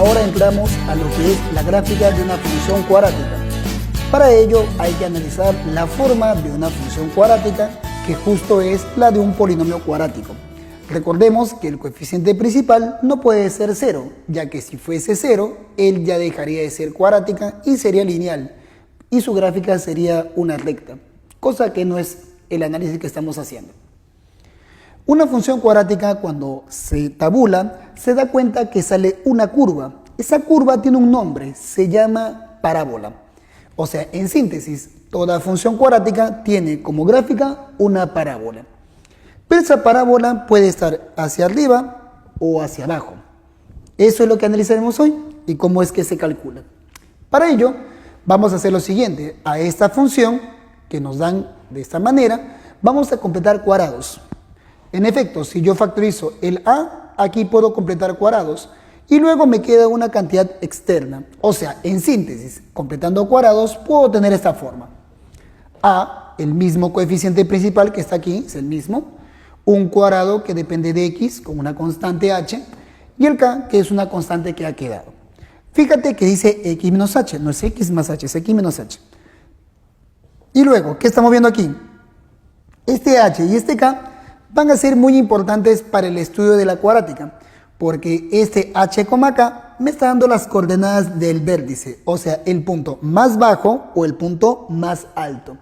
ahora entramos a lo que es la gráfica de una función cuadrática. Para ello hay que analizar la forma de una función cuadrática, que justo es la de un polinomio cuadrático. Recordemos que el coeficiente principal no puede ser 0, ya que si fuese 0, él ya dejaría de ser cuadrática y sería lineal, y su gráfica sería una recta, cosa que no es el análisis que estamos haciendo. Una función cuadrática, cuando se tabula, se da cuenta que sale una curva. Esa curva tiene un nombre, se llama parábola. O sea, en síntesis, toda función cuadrática tiene como gráfica una parábola. Pero esa parábola puede estar hacia arriba o hacia abajo. Eso es lo que analizaremos hoy y cómo es que se calcula. Para ello, vamos a hacer lo siguiente. A esta función que nos dan de esta manera, vamos a completar cuadrados. En efecto, si yo factorizo el a, aquí puedo completar cuadrados y luego me queda una cantidad externa. O sea, en síntesis, completando cuadrados, puedo tener esta forma. A, el mismo coeficiente principal que está aquí, es el mismo. Un cuadrado que depende de x con una constante h y el k, que es una constante que ha quedado. Fíjate que dice x menos h, no es x más h, es x menos h. Y luego, ¿qué estamos viendo aquí? Este h y este k van a ser muy importantes para el estudio de la cuadrática, porque este h, k me está dando las coordenadas del vértice, o sea, el punto más bajo o el punto más alto.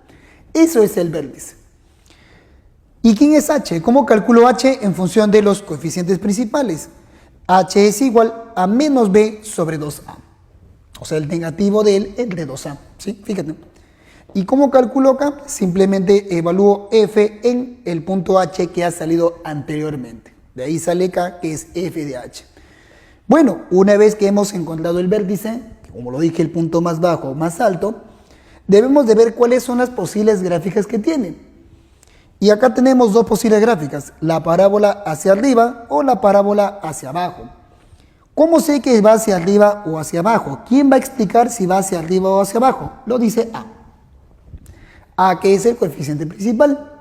Eso es el vértice. ¿Y quién es h? ¿Cómo calculo h en función de los coeficientes principales? h es igual a menos b sobre 2a. O sea, el negativo de él es de 2a. ¿Sí? Fíjate. ¿Y cómo calculo acá? Simplemente evalúo f en el punto h que ha salido anteriormente. De ahí sale k, que es f de h. Bueno, una vez que hemos encontrado el vértice, como lo dije, el punto más bajo o más alto, debemos de ver cuáles son las posibles gráficas que tiene. Y acá tenemos dos posibles gráficas, la parábola hacia arriba o la parábola hacia abajo. ¿Cómo sé que va hacia arriba o hacia abajo? ¿Quién va a explicar si va hacia arriba o hacia abajo? Lo dice A. A, que es el coeficiente principal.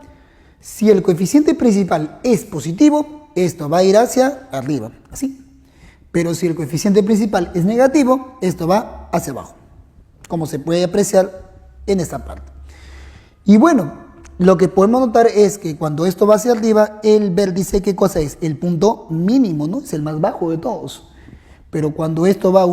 Si el coeficiente principal es positivo, esto va a ir hacia arriba, así. Pero si el coeficiente principal es negativo, esto va hacia abajo, como se puede apreciar en esta parte. Y bueno, lo que podemos notar es que cuando esto va hacia arriba, el vértice, ¿qué cosa es? El punto mínimo, ¿no? Es el más bajo de todos. Pero cuando esto va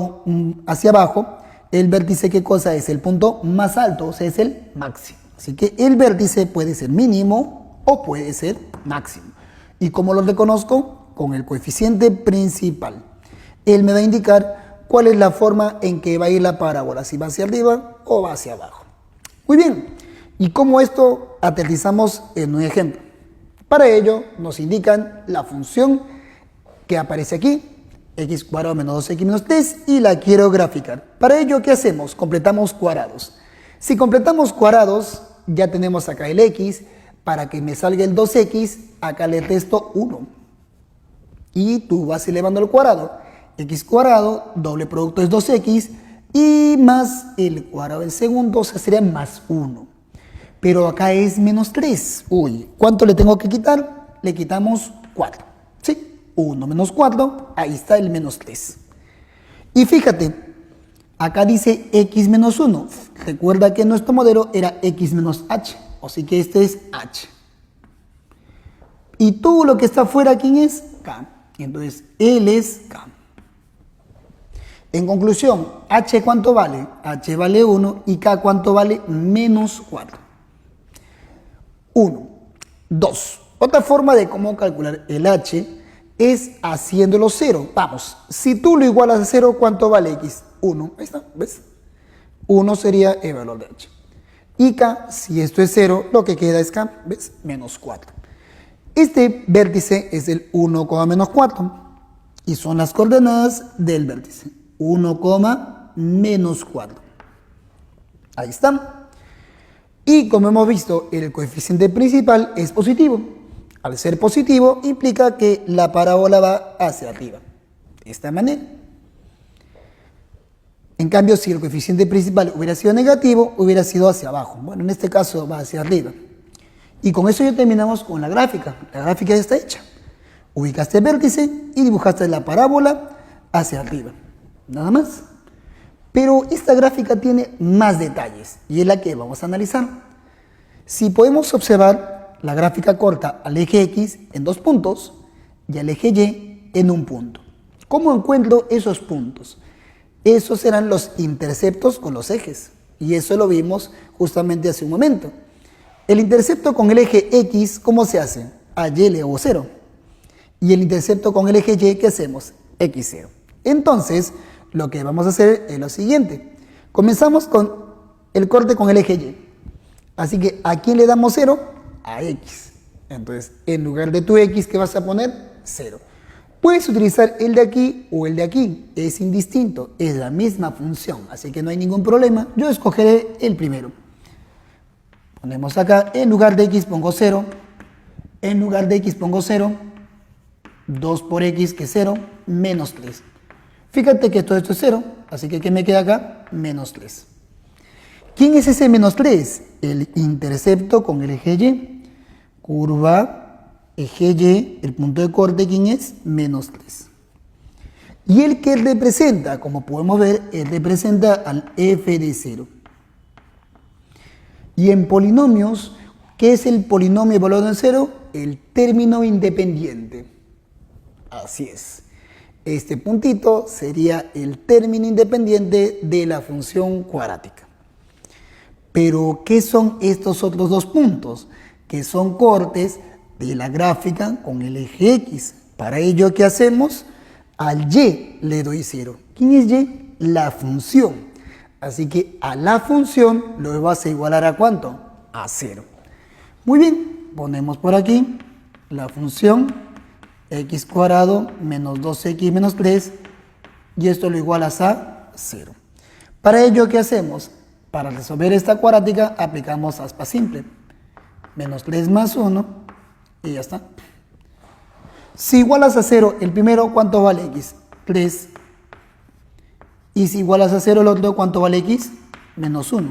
hacia abajo, el vértice, ¿qué cosa es? El punto más alto, o sea, es el máximo. Así que el vértice puede ser mínimo o puede ser máximo. ¿Y cómo lo reconozco? Con el coeficiente principal. Él me va a indicar cuál es la forma en que va a ir la parábola, si va hacia arriba o va hacia abajo. Muy bien. ¿Y cómo esto aterrizamos en un ejemplo? Para ello nos indican la función que aparece aquí, x cuadrado menos 2x menos 3, y la quiero graficar. Para ello, ¿qué hacemos? Completamos cuadrados. Si completamos cuadrados, ya tenemos acá el x. Para que me salga el 2x, acá le resto 1. Y tú vas elevando al cuadrado. X cuadrado, doble producto es 2x, y más el cuadrado del segundo, o sea, sería más 1. Pero acá es menos 3. Uy, ¿cuánto le tengo que quitar? Le quitamos 4. ¿Sí? 1 menos 4, ahí está el menos 3. Y fíjate, acá dice x menos 1. Recuerda que nuestro modelo era x menos h. Así que este es h. Y todo lo que está afuera, ¿quién es? K. Entonces, él es k. En conclusión, h ¿cuánto vale? H vale 1 y k ¿cuánto vale? Menos 4. 1. 2. Otra forma de cómo calcular el h es haciéndolo 0. Vamos, si tú lo igualas a 0, ¿cuánto vale x? 1. Ahí está, ¿ves? 1 sería el valor de h. Y k, si esto es 0, lo que queda es k, ¿ves? Menos 4. Este vértice es el 1, menos 4. Y son las coordenadas del vértice. 1, menos 4. Ahí está. Y como hemos visto, el coeficiente principal es positivo. Al ser positivo, implica que la parábola va hacia arriba. De esta manera. En cambio, si el coeficiente principal hubiera sido negativo, hubiera sido hacia abajo. Bueno, en este caso va hacia arriba. Y con eso ya terminamos con la gráfica. La gráfica ya está hecha. Ubicaste el vértice y dibujaste la parábola hacia arriba. nada más. Pero esta gráfica tiene más detalles y es la que vamos a analizar. Si podemos observar, la gráfica corta al eje X en 2 puntos y al eje Y en 1 punto. ¿Cómo encuentro esos puntos? Esos serán los interceptos con los ejes y eso lo vimos justamente hace un momento. El intercepto con el eje X, ¿cómo se hace? A Y le hago 0. Y el intercepto con el eje Y, ¿qué hacemos? X0. Entonces, lo que vamos a hacer es lo siguiente. Comenzamos con el corte con el eje Y. Así que, ¿a quién le damos 0? A X. Entonces, en lugar de tu X, ¿qué vas a poner? 0. Puedes utilizar el de aquí o el de aquí. Es indistinto. Es la misma función. Así que no hay ningún problema. Yo escogeré el primero. Ponemos acá, en lugar de X pongo 0. En lugar de X pongo 0. 2 por X, que es 0, menos 3. Fíjate que todo esto es 0, así que ¿qué me queda acá? Menos 3. ¿Quién es ese menos 3? El intercepto con el eje Y. Curva, eje Y, el punto de corte, ¿quién es? Menos 3. Y el que representa, como podemos ver, él representa al f de 0. Y en polinomios, ¿qué es el polinomio evaluado en 0? El término independiente. Así es. Este puntito sería el término independiente de la función cuadrática. Pero, ¿qué son estos otros 2 puntos? Que son cortes de la gráfica con el eje X. Para ello, ¿qué hacemos? Al Y le doy 0. ¿Quién es Y? La función. Así que a la función lo vas a igualar ¿a cuánto? A 0. Muy bien, ponemos por aquí la función x cuadrado menos 2x menos 3 y esto lo igualas a 0. Para ello, ¿qué hacemos? Para resolver esta cuadrática aplicamos aspa simple. Menos 3 más 1 y ya está. Si igualas a 0 el primero, ¿cuánto vale x? 3. Y si igualas a 0 el otro, ¿cuánto vale x? Menos 1.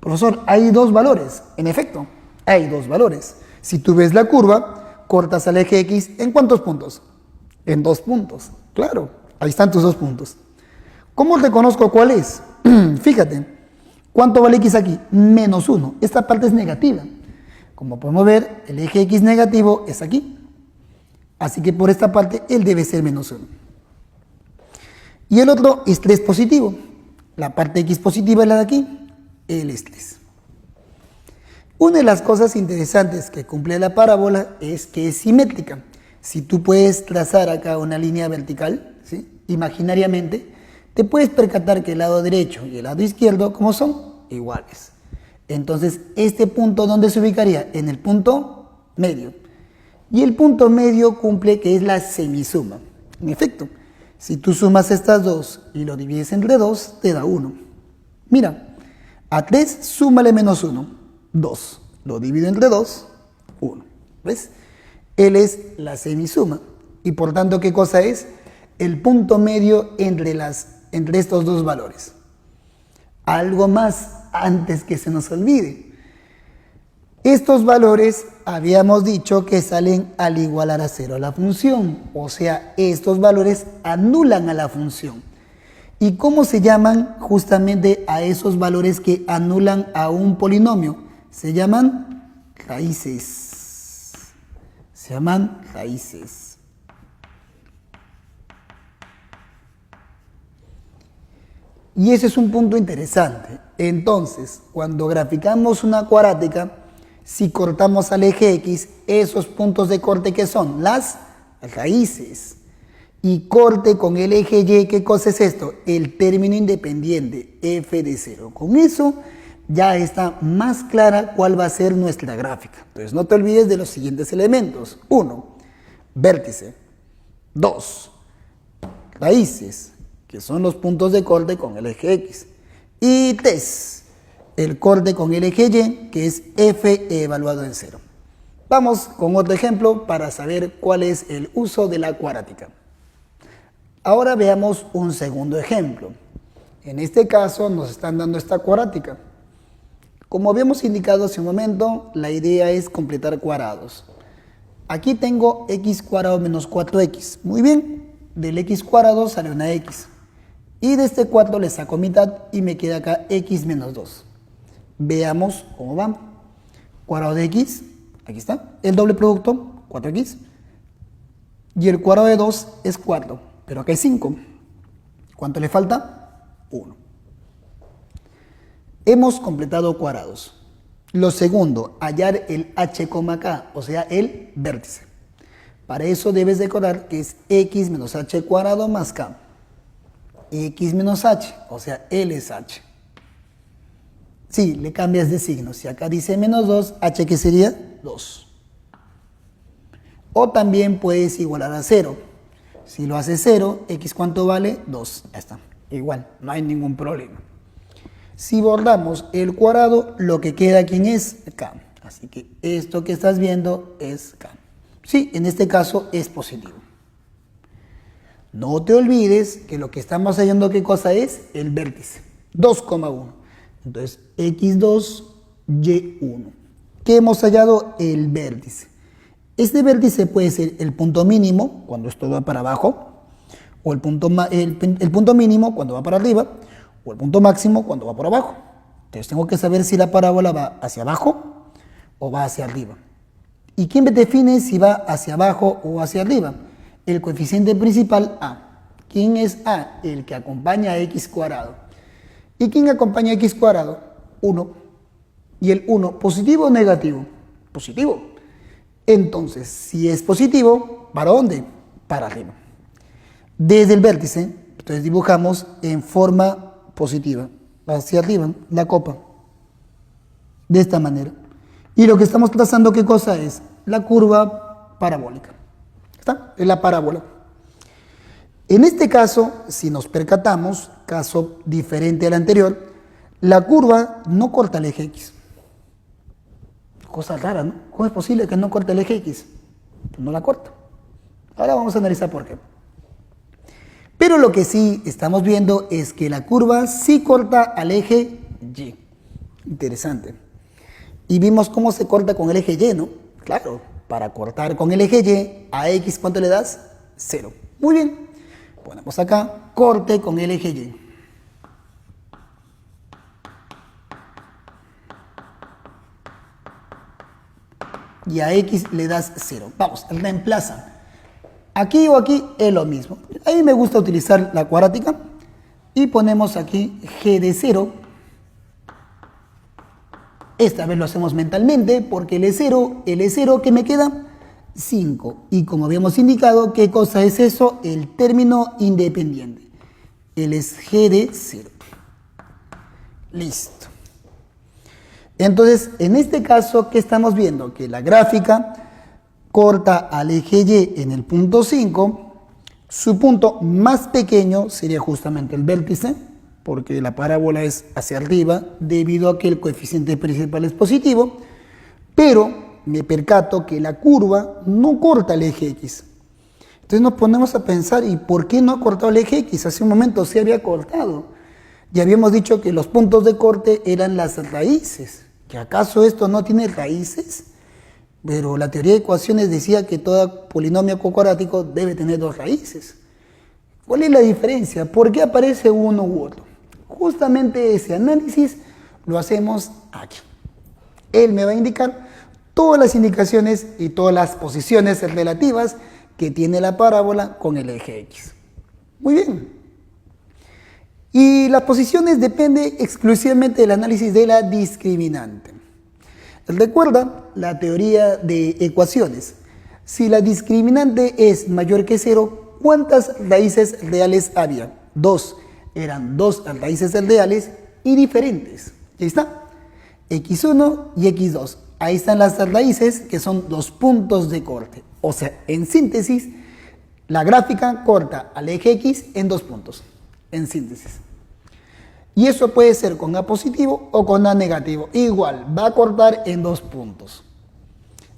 Profesor, hay 2 valores. En efecto, hay 2 valores. Si tú ves la curva, cortas al eje X, ¿en cuántos puntos? En 2 puntos. Claro, ahí están tus 2 puntos. ¿Cómo reconozco cuál es? Fíjate, ¿cuánto vale X aquí? Menos 1. Esta parte es negativa. Como podemos ver, el eje X negativo es aquí. Así que por esta parte, él debe ser menos 1. Y el otro es 3 positivo. La parte X positiva es la de aquí. Él es 3. Una de las cosas interesantes que cumple la parábola es que es simétrica. Si tú puedes trazar acá una línea vertical, ¿sí?, imaginariamente, te puedes percatar que el lado derecho y el lado izquierdo, ¿cómo son? Iguales. Entonces, este punto, ¿dónde se ubicaría? En el punto medio. Y el punto medio cumple que es la semisuma. En efecto, si tú sumas estas dos y lo divides entre 2, te da 1. Mira, a 3 súmale menos 1. 2. Lo divido entre 2, 1. ¿Ves? Él es la semisuma. Y por tanto, ¿qué cosa es? El punto medio entre estos 2 valores. Algo más antes que se nos olvide. Estos valores habíamos dicho que salen al igualar a 0 la función. O sea, estos valores anulan a la función. ¿Y cómo se llaman justamente a esos valores que anulan a un polinomio? Se llaman raíces. Se llaman raíces. Y ese es un punto interesante. Entonces, cuando graficamos una cuadrática, si cortamos al eje X, esos puntos de corte, ¿qué son? Las raíces. Y corte con el eje Y, ¿qué cosa es esto? El término independiente, f de 0. Con eso ya está más clara cuál va a ser nuestra gráfica. Entonces no te olvides de los siguientes elementos. 1, vértice. 2, raíces, que son los puntos de corte con el eje X. Y 3, el corte con el eje Y, que es f evaluado en 0. Vamos con otro ejemplo para saber cuál es el uso de la cuadrática. Ahora veamos un segundo ejemplo. En este caso nos están dando esta cuadrática. Como habíamos indicado hace un momento, la idea es completar cuadrados. Aquí tengo x cuadrado menos 4x. Muy bien, del x cuadrado sale una x. Y de este 4 le saco mitad y me queda acá x menos 2. Veamos cómo va. Cuadrado de x, aquí está, el doble producto, 4x. Y el cuadrado de 2 es 4, pero acá es 5. ¿Cuánto le falta? 1. Hemos completado cuadrados. Lo segundo, hallar el h, k, o sea, el vértice. Para eso debes recordar que es x menos h cuadrado más k. X menos h, o sea, L es h. Sí, le cambias de signo. Si acá dice menos 2, h ¿qué sería? 2. O también puedes igualar a 0. Si lo haces 0, x ¿cuánto vale? 2. Ya está. Igual, no hay ningún problema. Si bordamos el cuadrado, lo que queda aquí es k. Así que esto que estás viendo es k. Sí, en este caso es positivo. No te olvides que lo que estamos hallando, ¿qué cosa es? El vértice. 2,1. Entonces, x2, y1. ¿Qué hemos hallado? El vértice. Este vértice puede ser el punto mínimo, cuando esto va para abajo, o el punto mínimo cuando va para arriba, o el punto máximo cuando va por abajo. Entonces, tengo que saber si la parábola va hacia abajo o va hacia arriba. ¿Y quién me define si va hacia abajo o hacia arriba? El coeficiente principal a. ¿Quién es a? El que acompaña a x cuadrado. ¿Y quién acompaña a x cuadrado? 1. ¿Y el 1 positivo o negativo? Positivo. Entonces, si es positivo, ¿para dónde? Para arriba. Desde el vértice, entonces dibujamos en forma positiva, hacia arriba, la copa. De esta manera. Y lo que estamos trazando, ¿qué cosa es? La curva parabólica. ¿Está? Es la parábola. En este caso, si nos percatamos, caso diferente al anterior, la curva no corta el eje X. Cosa rara, ¿no? ¿Cómo es posible que no corte el eje X? No la corta. Ahora vamos a analizar por qué. Pero lo que sí estamos viendo es que la curva sí corta al eje Y. Interesante. Y vimos cómo se corta con el eje Y, ¿no? Claro, para cortar con el eje Y, a X, ¿cuánto le das? 0. Muy bien. Ponemos acá, corte con el eje Y. Y a X le das 0. Vamos, reemplaza. Aquí o aquí es lo mismo. A mí me gusta utilizar la cuadrática. Y ponemos aquí G de 0. Esta vez lo hacemos mentalmente porque el E0 que me queda, 5. Y como habíamos indicado, ¿qué cosa es eso? El término independiente. Él es G de 0. Listo. Entonces, en este caso, ¿qué estamos viendo? Que la gráfica corta al eje Y en el punto 5. Su punto más pequeño sería justamente el vértice, porque la parábola es hacia arriba debido a que el coeficiente principal es positivo, pero me percato que la curva no corta el eje X. Entonces nos ponemos a pensar, ¿y por qué no ha cortado el eje X? Hace un momento sí había cortado. Ya habíamos dicho que los puntos de corte eran las raíces. ¿Que acaso esto no tiene raíces? Pero la teoría de ecuaciones decía que todo polinomio cuadrático debe tener dos raíces. ¿Cuál es la diferencia? ¿Por qué aparece uno u otro? Justamente ese análisis lo hacemos aquí. Él me va a indicar todas las indicaciones y todas las posiciones relativas que tiene la parábola con el eje X. Muy bien. Y las posiciones dependen exclusivamente del análisis de la discriminante. Recuerda la teoría de ecuaciones. Si la discriminante es mayor que 0, ¿cuántas raíces reales había? 2. Eran 2 raíces reales y diferentes. Ahí está. X1 y X2. Ahí están las raíces que son los puntos de corte. O sea, en síntesis, la gráfica corta al eje X en 2 puntos. En síntesis. Y eso puede ser con A positivo o con A negativo. Igual, va a cortar en 2 puntos.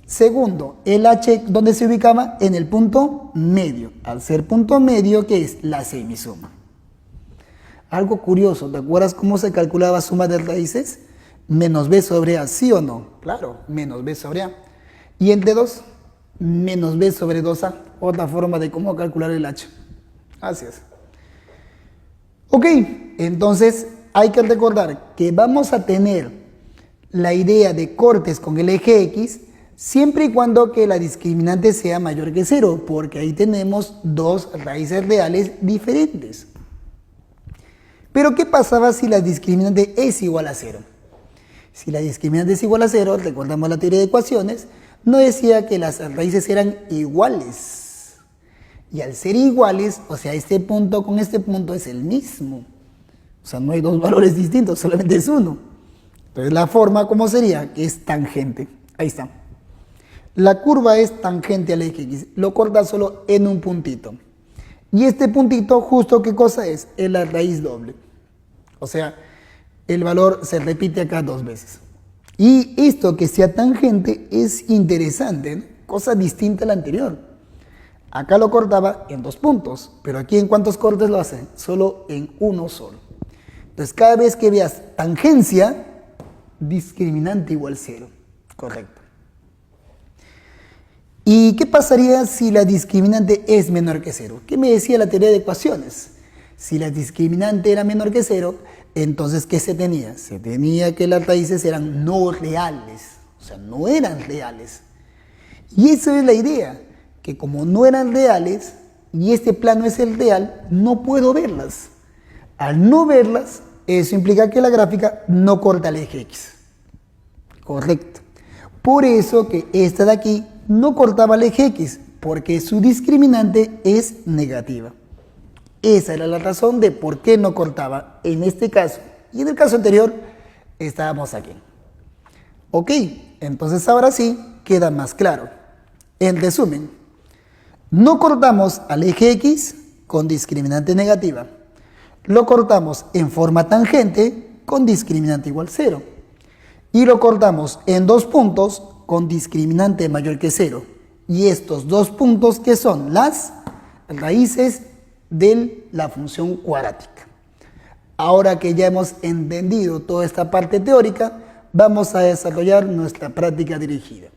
Segundo, el H, ¿dónde se ubicaba? En el punto medio. Al ser punto medio, ¿qué es? La semisuma. Algo curioso, ¿te acuerdas cómo se calculaba suma de raíces? Menos B sobre A, ¿sí o no? Claro, menos B sobre A. Y entre 2, menos B sobre 2A. Otra forma de cómo calcular el H. Así es. Ok, entonces hay que recordar que vamos a tener la idea de cortes con el eje X siempre y cuando que la discriminante sea mayor que 0, porque ahí tenemos dos raíces reales diferentes. Pero ¿qué pasaba si la discriminante es igual a 0? Si la discriminante es igual a 0, recordamos la teoría de ecuaciones, no decía que las raíces eran iguales. Y al ser iguales, o sea, este punto con este punto es el mismo. O sea, no hay dos valores distintos, solamente es uno. Entonces la forma, ¿cómo sería? Que es tangente. Ahí está. La curva es tangente al eje X. Lo corta solo en un puntito. Y este puntito, justo, ¿qué cosa es? Es la raíz doble. O sea, el valor se repite acá dos veces. Y esto que sea tangente es interesante, ¿no? Cosa distinta a la anterior. Acá lo cortaba en dos puntos, pero aquí ¿en cuántos cortes lo hace? Solo en uno solo. Entonces, cada vez que veas tangencia, discriminante igual 0. Correcto. ¿Y qué pasaría si la discriminante es menor que 0? ¿Qué me decía la teoría de ecuaciones? Si la discriminante era menor que 0, entonces ¿qué se tenía? Se tenía que las raíces eran no reales, o sea, no eran reales. Y esa es la idea, que como no eran reales y este plano es el real, no puedo verlas. Al no verlas, eso implica que la gráfica no corta el eje X. Correcto. Por eso que esta de aquí no cortaba el eje X, porque su discriminante es negativa. Esa era la razón de por qué no cortaba en este caso. Y en el caso anterior, estábamos aquí. Ok, entonces ahora sí queda más claro. En resumen, no cortamos al eje X con discriminante negativa. Lo cortamos en forma tangente con discriminante igual 0. Y lo cortamos en dos puntos con discriminante mayor que 0. Y estos dos puntos, ¿qué son? Las raíces de la función cuadrática. Ahora que ya hemos entendido toda esta parte teórica, vamos a desarrollar nuestra práctica dirigida.